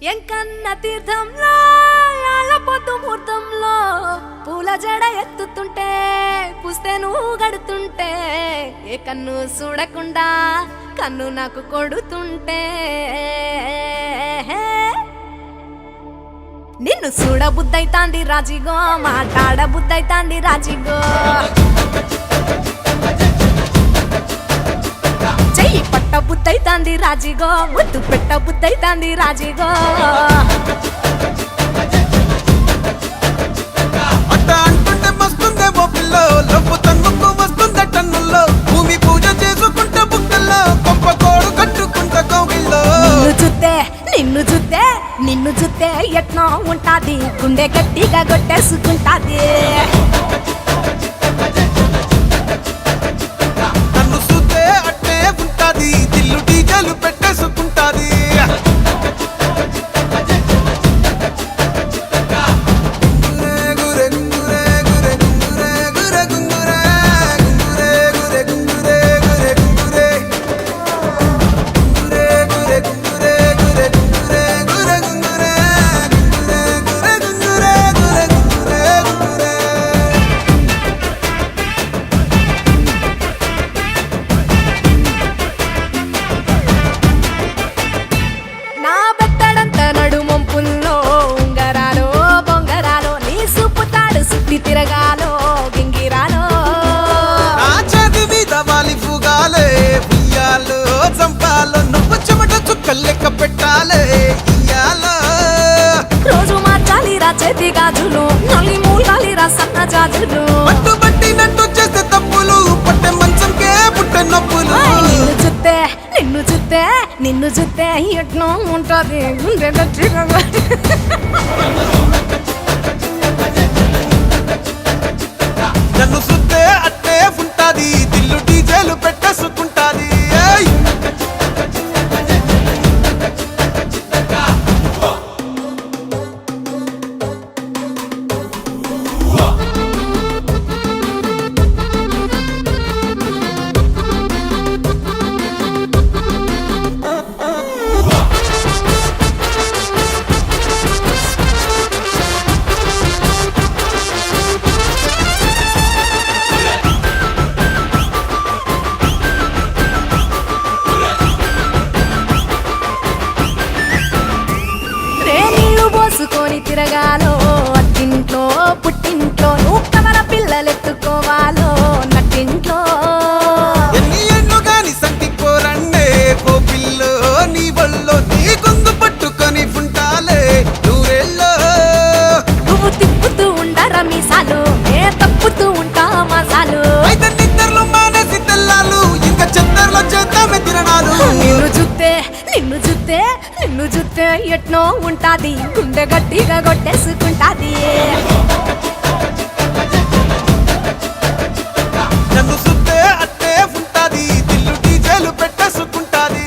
ఎంకన్న తీర్థంలో పొద్దు ముహూర్తంలో పూల జడ ఎత్తుతుంటే పుస్తే నువ్వు గడుతుంటే ఏ కన్ను చూడకుండా కన్ను నాకు కొడుతుంటే నిన్ను చూడ బుద్ధైతాంది రాజిగో మాట్లాడ బుద్ధైతాంది రాజిగో చెయ్యి పట్ట బుద్ధైతాంది రాజిగో ముద్దు పెట్ట బుద్ధైతాంది రాజిగో అట్ట అంటుంటే మస్తుందేమో పిల్లో లవ్వు తన్నుకు వస్తుందే టన్నుల్లో భూమి పూజ చేసుకుంటే బుక్కల్లో గొప్ప కోడు కట్టుకుంటే కౌగిల్లో నిన్ను చూస్తే ఎట్నో ఉంటాది గుండె గట్టిగా కొట్టేసుకుంటాది నన్ను చూస్తే అట్టే ఉంటాది దిల్లు డీజలు పెట్టేసుకుంటాది తిరగాలో గింగిరాలో నా చేతి మీద వాలి ఫుగాలే ఉయ్యాలో చంపాలో నువ్వు చెమట చుక్కలు లెక్క పెట్టాలే ఇయ్యాలో రోజు మార్చాలి రా చేతి గాజులు నల్లి మూలాలి రా సన్న జాజులు పట్టు పట్టినట్టు చేస్తే తప్పులు పట్టే మంచంకే పుట్టే నొప్పులు నిన్ను చూస్తే ఎట్నో ఉంటది గుండె గట్టిగా నన్ను చూస్తే అట్టే ఉంటాది దిల్లు డీజేలు పెట్టేసుకుంటాది పోసుకొని తిరగాలో అత్తింట్లో పుట్టింట్లో నువ్వు కవల పిల్లలెత్తుకోవాలో నట్టింట్లో ఎన్ని ఎన్ను గాని సంటిపోరండే ఓ పిల్లో నీ వల్లో నీ గొంతు పట్టుకొని ఉంటాలే నూరెల్లో నువ్వు తిప్పుతూ ఉండరా మీసాలు ఏ తప్పుతూ ఉంటా మసాలు అయితే నిద్రలు మానేసి తెల్లాలు ఇంకా చెద్దర్లో చేద్దామే తిరణాలు నిన్ను చూస్తే ఎట్నో ఉంటాది గుండె గట్టిగా కొట్టేసుకుంటాది నన్ను చూస్తే అట్టే ఉంటాది దిల్లు డీజేలు పెట్టేసుకుంటాది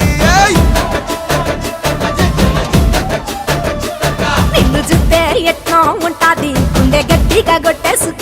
నిన్ను చూస్తే ఎట్నో ఉంటాది గుండె గట్టిగా కొట్టేసు